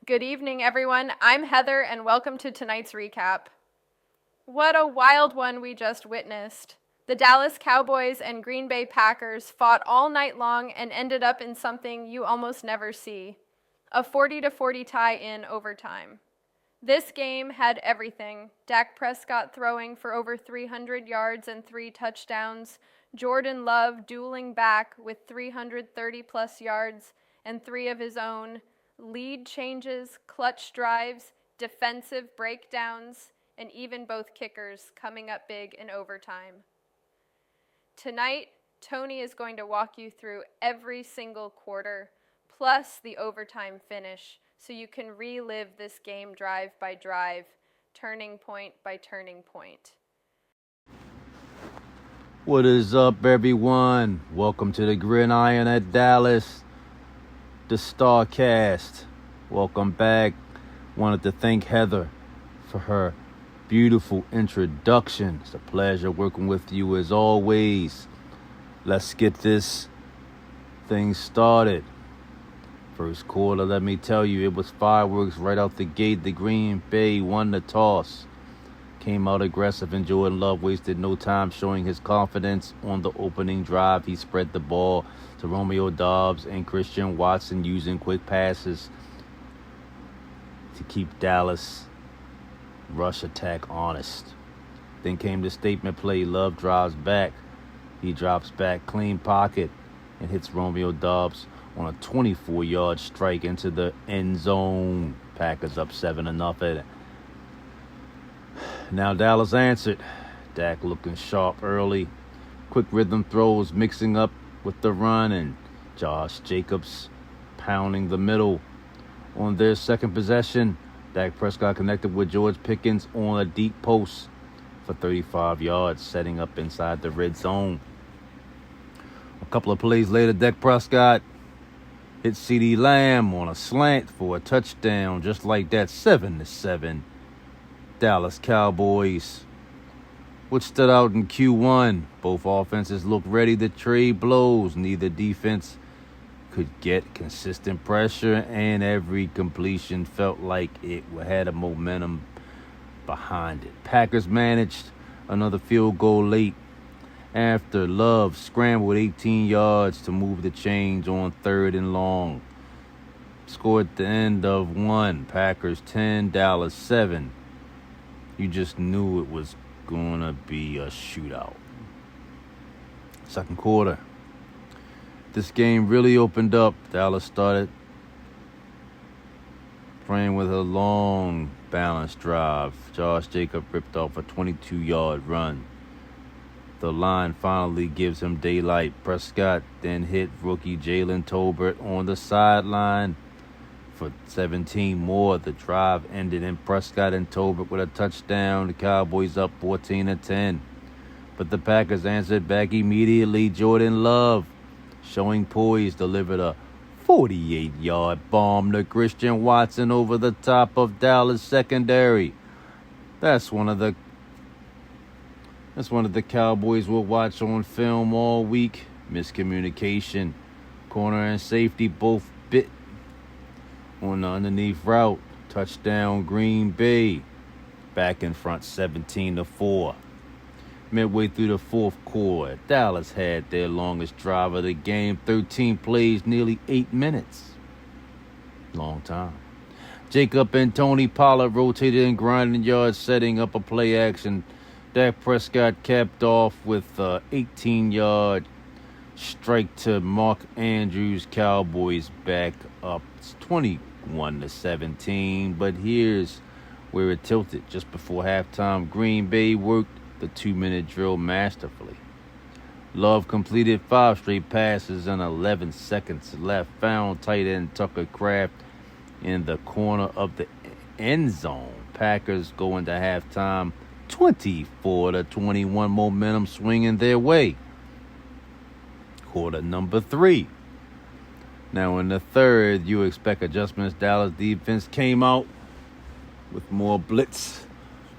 Good evening, everyone. I'm Heather, and welcome to tonight's recap. What a wild one we just witnessed. The Dallas Cowboys and Green Bay Packers fought all night long and ended up in something you almost never see, a 40-40 tie in overtime. This game had everything. Dak Prescott throwing for over 300 yards and 3 touchdowns, Jordan Love dueling back with 330-plus yards and 3 of his own, lead changes, clutch drives, defensive breakdowns, and even both kickers coming up big in overtime. Tonight, Tony is going to walk you through every single quarter, plus the overtime finish, so you can relive this game drive by drive, turning point by turning point. What is up, everyone? Welcome to the Gridiron at Dallas, the Starcast. Welcome back. Wanted to thank Heather for her beautiful introduction. It's a pleasure working with you as always. Let's get this thing started. First quarter, let me tell you, it was fireworks right out the gate. The Green Bay won the toss. Came out aggressive, and Jordan Love wasted no time showing his confidence on the opening drive. He spread the ball to Romeo, Doubs, and Christian Watson using quick passes to keep Dallas rush attack honest. Then came the statement play. Love drives back. He drops back, clean pocket, and hits Romeo Doubs on a 24-yard strike into the end zone. Packers up 7-0. Now Dallas answered. Dak looking sharp early. Quick rhythm throws mixing up with the run, and Josh Jacobs pounding the middle. On their second possession, Dak Prescott connected with George Pickens on a deep post for 35 yards, setting up inside the red zone. A couple of plays later, Dak Prescott hit CeeDee Lamb on a slant for a touchdown. Just like that, 7-7. Dallas Cowboys. What stood out in Q1? Both offenses looked ready to trade blows. Neither defense could get consistent pressure, and every completion felt like it had a momentum behind it. Packers managed another field goal late after Love scrambled 18 yards to move the chains on 3rd and long. Scored at the end of 1. Packers 10, Dallas 7. You just knew it was going to be a shootout. Second quarter. This game really opened up. Dallas started playing with a long, balanced drive. Josh Jacobs ripped off a 22-yard run. The line finally gives him daylight. Prescott then hit rookie Jalen Tolbert on the sideline for 17 more. The drive ended in Prescott and Tolbert with a touchdown. The Cowboys up 14-10. But the Packers answered back immediately. Jordan Love, showing poise, delivered a 48-yard bomb to Christian Watson over the top of Dallas secondary. That's one of the Cowboys we'll watch on film all week. Miscommunication. Corner and safety both bit on the underneath route. Touchdown Green Bay. Back in front 17-4. Midway through the fourth quarter, Dallas had their longest drive of the game. 13 plays, nearly 8 minutes. Long time. Jacob and Tony Pollard rotated and grinding yards, setting up a play action. Dak Prescott capped off with an 18-yard strike to Mark Andrews. Cowboys back up 21-17. But here's where it tilted. Just before halftime, Green Bay worked the 2-minute drill masterfully. Love completed 5 straight passes and 11 seconds left. Found tight end Tucker Kraft in the corner of the end zone. Packers go into halftime 24-21, momentum swinging their way. Quarter number 3. Now in the third, you expect adjustments. Dallas defense came out with more blitz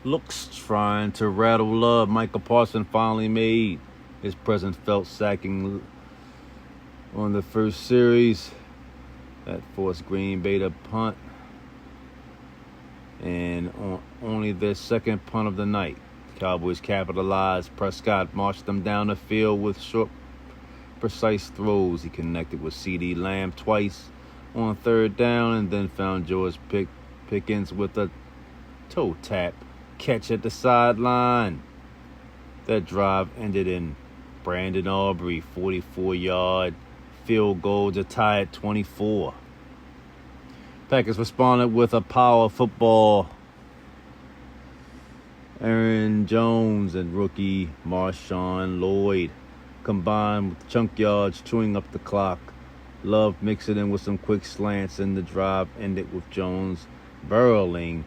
looks, trying to rattle Love. Michael Parsons finally made his presence felt, sacking on the first series. That forced Green Bay to punt. and on only their second punt of the night. Cowboys capitalized. Prescott marched them down the field with short, precise throws. He connected with CeeDee Lamb twice on third down and then found George Pickens with a toe tap catch at the sideline. That drive ended in Brandon Aubrey 44-yard field goal to tie at 24. Packers responded with a power football. Aaron Jones and rookie Marshawn Lloyd combined with chunk yards, chewing up the clock. Love mixed it in with some quick slants, and the drive ended with Jones barreling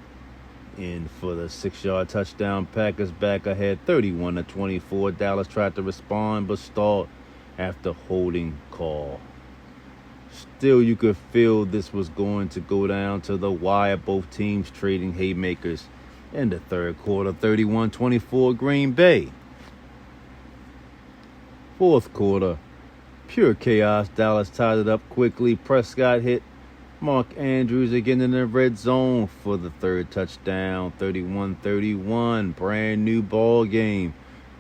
in for the 6-yard touchdown. Packers back ahead 31-24. Dallas tried to respond but stalled after holding call. Still, you could feel this was going to go down to the wire. Both teams trading haymakers in the third quarter. 31-24 Green Bay. Fourth quarter, pure chaos. Dallas tied it up quickly. Prescott hit Mark Andrews again in the red zone for the third touchdown. 31-31, brand new ball game.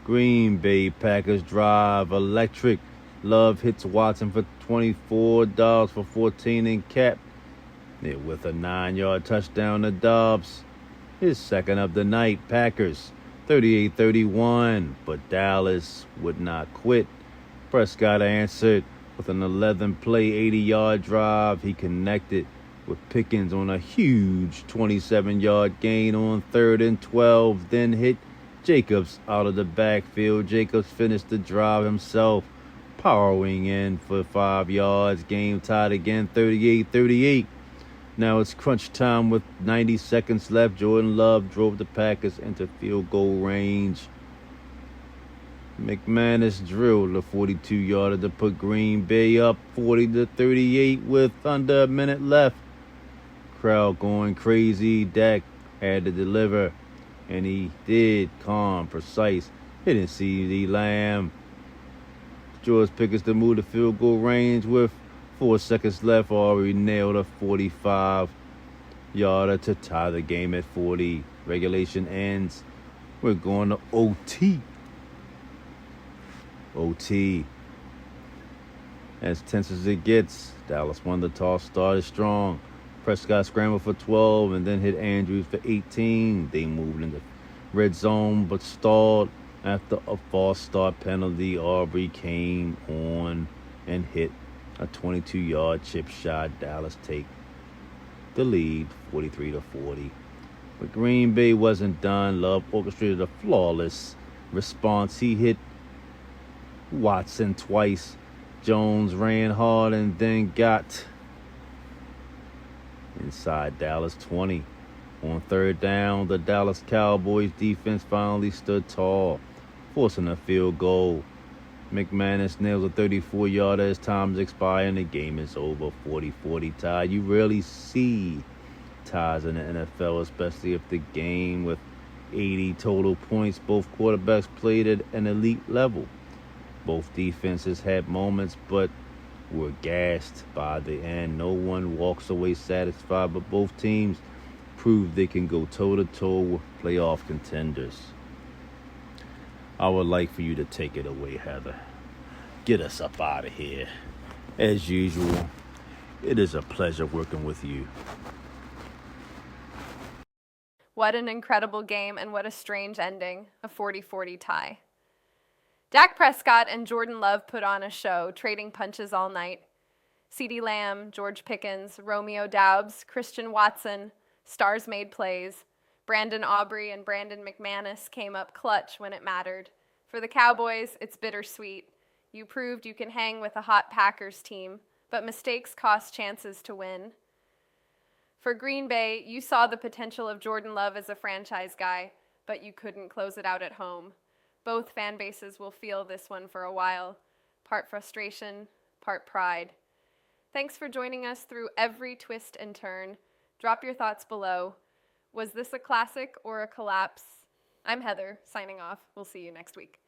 Green Bay Packers drive electric. Love hits Watson for 24, Doubs for 14, and capped it with a 9-yard touchdown to Doubs. His second of the night. Packers 38-31, but Dallas would not quit. Prescott answered with an 11-play, 80-yard drive. He connected with Pickens on a huge 27-yard gain on 3rd and 12, then hit Jacobs out of the backfield. Jacobs finished the drive himself, powering in for 5 yards. Game tied again, 38-38. Now it's crunch time with 90 seconds left. Jordan Love drove the Packers into field goal range. McManus drilled a 42-yarder to put Green Bay up 40-38 with under a minute left. Crowd going crazy. Dak had to deliver, and he did. Calm, precise, hitting CeeDee Lamb. George Pickens to move the field goal range with 4 seconds left. Aubrey nailed a 45-yarder to tie the game at 40. Regulation ends. We're going to OT. OT. As tense as it gets, Dallas won the toss, started strong. Prescott scrambled for 12 and then hit Andrews for 18. They moved in the red zone but stalled after a false start penalty. Aubrey came on and hit a 22-yard chip shot. Dallas take the lead 43-40. But Green Bay wasn't done. Love orchestrated a flawless response. He hit Watson twice. Jones ran hard and then got inside Dallas 20. On third down, the Dallas Cowboys defense finally stood tall, forcing a field goal. McManus nails a 34-yarder as time's expired and the game is over. 40-40 tie. You rarely see ties in the NFL, especially if the game with 80 total points. Both quarterbacks played at an elite level. Both defenses had moments but were gassed by the end. No one walks away satisfied, but both teams proved they can go toe-to-toe with playoff contenders. I would like for you to take it away, Heather. Get us up out of here. As usual, it is a pleasure working with you. What an incredible game, and what a strange ending, a 40-40 tie. Dak Prescott and Jordan Love put on a show, trading punches all night. CeeDee Lamb, George Pickens, Romeo Doubs, Christian Watson, stars made plays. Brandon Aubrey and Brandon McManus came up clutch when it mattered. For the Cowboys, it's bittersweet. You proved you can hang with a hot Packers team, but mistakes cost chances to win. For Green Bay, you saw the potential of Jordan Love as a franchise guy, but you couldn't close it out at home. Both fan bases will feel this one for a while. Part frustration, part pride. Thanks for joining us through every twist and turn. Drop your thoughts below. Was this a classic or a collapse? I'm Heather, signing off. We'll see you next week.